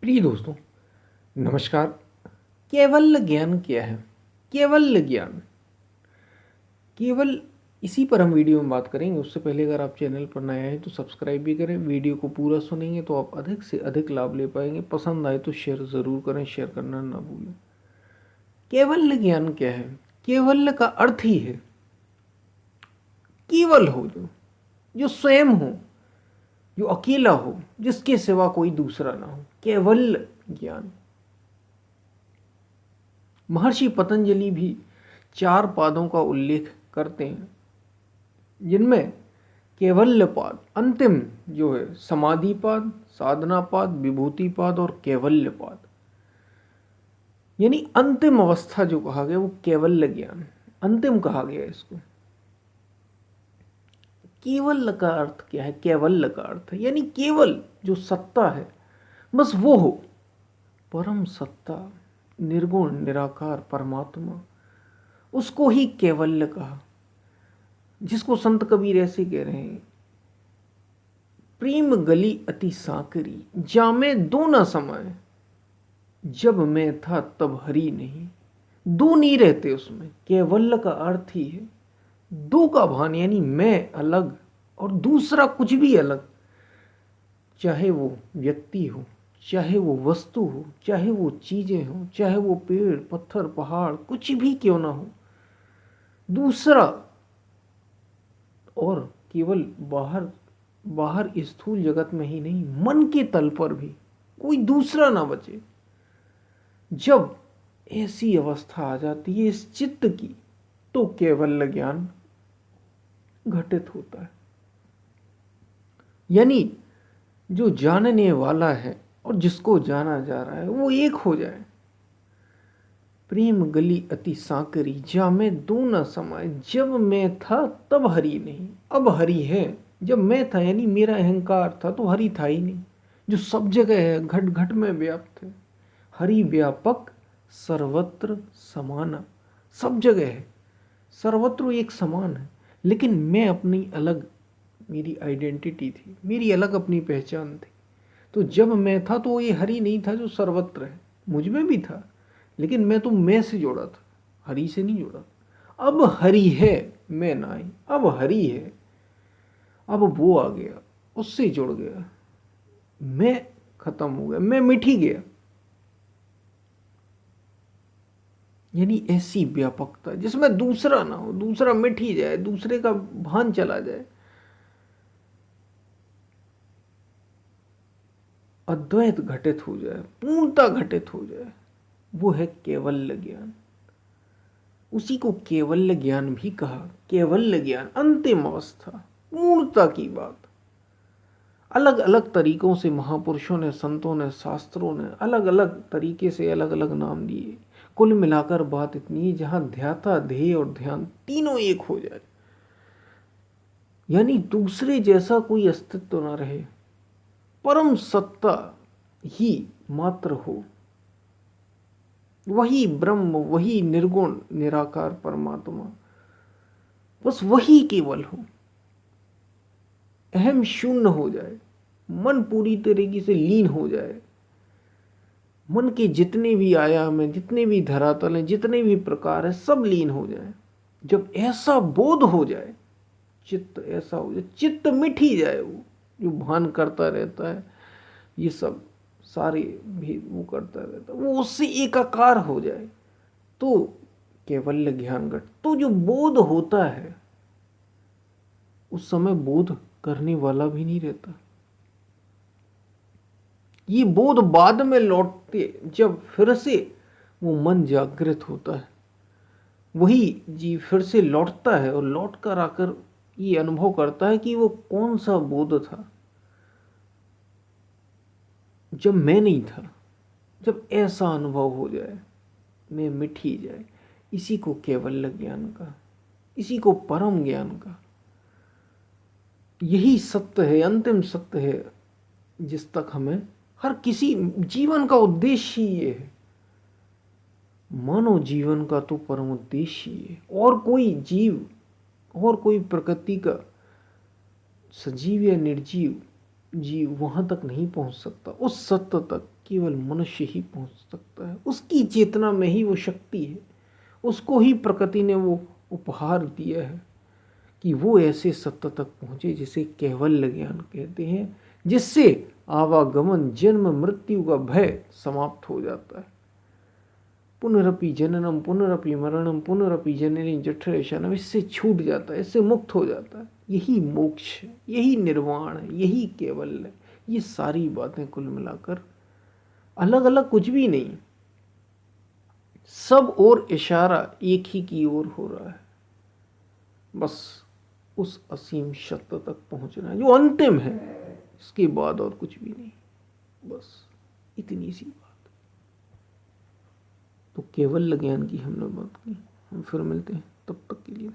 प्रिय दोस्तों, नमस्कार। केवल ज्ञान क्या है? केवल ज्ञान, केवल इसी पर हम वीडियो में बात करेंगे। उससे पहले अगर आप चैनल पर नए हैं तो सब्सक्राइब भी करें। वीडियो को पूरा सुनेंगे तो आप अधिक से अधिक लाभ ले पाएंगे। पसंद आए तो शेयर ज़रूर करें, शेयर करना ना भूलें। केवल ज्ञान क्या है? केवल का अर्थ ही है केवल हो, जो स्वयं हो, जो अकेला हो, जिसके सिवा कोई दूसरा ना हो। केवल ज्ञान। महर्षि पतंजलि भी 4 पादों का उल्लेख करते हैं, जिनमें कैवल्य पाद अंतिम जो है, समाधि पाद, साधना पाद, विभूति पाद और कैवल्य पाद, यानी अंतिम अवस्था जो कहा गया वो कैवल्य ज्ञान, अंतिम कहा गया इसको। केवल का अर्थ क्या है? कैवल्य का अर्थ है यानी केवल जो सत्ता है, बस वो हो। परम सत्ता, निर्गुण निराकार परमात्मा, उसको ही कैवल्य कहा। जिसको संत कबीर ऐसे कह रहे हैं, प्रेम गली अति साकरी, जामे दो न समाए, जब मैं था तब हरि नहीं। दो नहीं रहते उसमें। कैवल्य का अर्थ ही है दो का भान, यानी मैं अलग और दूसरा कुछ भी अलग। चाहे वो व्यक्ति हो, चाहे वो वस्तु हो, चाहे वो चीजें हो, चाहे वो पेड़ पत्थर पहाड़ कुछ भी क्यों ना हो, दूसरा। और केवल बाहर बाहर स्थूल जगत में ही नहीं, मन के तल पर भी कोई दूसरा ना बचे। जब ऐसी अवस्था आ जाती है इस चित्त की, तो कैवल्य ज्ञान घटित होता है। यानी जो जानने वाला है और जिसको जाना जा रहा है वो एक हो जाए। प्रेम गली अति सांकरी, जा में दो न समाए, जब मैं था तब हरि नहीं। अब हरि है, जब मैं था यानी मेरा अहंकार था तो हरि था ही नहीं, जो सब जगह है, घट घट में व्याप्त है। हरि व्यापक सर्वत्र समाना, सब जगह है, सर्वत्र एक समान है। लेकिन मैं अपनी अलग, मेरी आइडेंटिटी थी, मेरी अलग अपनी पहचान थी। तो जब मैं था तो ये हरि नहीं था जो सर्वत्र है, मुझ में भी था, लेकिन मैं तो मैं से जोड़ा था, हरि से नहीं जोड़ा। अब हरि है, मैं ना आई, अब हरि है, अब वो आ गया, उससे जुड़ गया, मैं खत्म हो गया, मैं मिट ही गया। यानी ऐसी व्यापकता जिसमें दूसरा ना हो, दूसरा मिट ही जाए, दूसरे का भान चला जाए, अद्वैत घटित हो जाए, पूर्णता घटित हो जाए, वो है केवल्य ज्ञान। उसी को केवल्य ज्ञान भी कहा। केवल्य ज्ञान अंतिम अवस्था, पूर्णता की बात। अलग अलग तरीकों से महापुरुषों ने, संतों ने, शास्त्रों ने अलग अलग तरीके से अलग अलग नाम दिए। कुल मिलाकर बात इतनी है, जहां ध्याता ध्येय और ध्यान तीनों एक हो जाए, यानी दूसरे जैसा कोई अस्तित्व ना रहे, परम सत्ता ही मात्र हो, वही ब्रह्म, वही निर्गुण निराकार परमात्मा, बस वही केवल हो। अहम शून्य हो जाए, मन पूरी तरीके से लीन हो जाए। मन के जितने भी आयाम हैं, जितने भी धरातल हैं, जितने भी प्रकार है, सब लीन हो जाए। जब ऐसा बोध हो जाए, चित्त ऐसा हो जाए, चित्त मिट ही जाए, वो जो भान करता रहता है, ये सब सारे भी वो करता रहता है, वो उससे एकाकार हो जाए, तो कैवल्य ज्ञान घट। तो जो बोध होता है, उस समय बोध करने वाला भी नहीं रहता। ये बोध बाद में लौटते, जब फिर से वो मन जागृत होता है, वही जीव फिर से लौटता है और लौट कर आकर ये अनुभव करता है कि वो कौन सा बोध था जब मैं नहीं था। जब ऐसा अनुभव हो जाए, मैं मिट ही जाए, इसी को कैवल्य ज्ञान का, इसी को परम ज्ञान का। यही सत्य है, अंतिम सत्य है, जिस तक हमें हर किसी जीवन का उद्देश्य ही ये है। मानव जीवन का तो परम उद्देश्य ही है। और कोई जीव और कोई प्रकृति का, सजीव या निर्जीव, जीव वहाँ तक नहीं पहुँच सकता। उस सत्य तक केवल मनुष्य ही पहुँच सकता है। उसकी चेतना में ही वो शक्ति है। उसको ही प्रकृति ने वो उपहार दिया है कि वो ऐसे सत्य तक पहुँचे जिसे कैवल्य ज्ञान कहते हैं, जिससे आवागमन, जन्म मृत्यु का भय समाप्त हो जाता है। पुनरपि जननम पुनरपि मरणम पुनरपि जननी जठरे शयनम, इससे छूट जाता है, इससे मुक्त हो जाता है। यही मोक्ष है, यही निर्वाण है, यही केवल है। ये सारी बातें कुल मिलाकर अलग अलग कुछ भी नहीं, सब और इशारा एक ही की ओर हो रहा है। बस उस असीम सत्य तक पहुंचना है जो अंतिम है, इसके बाद और कुछ भी नहीं। बस इतनी सी बात। तो केवल ज्ञान की हमने बात की। हम फिर मिलते हैं, तब तक के लिए।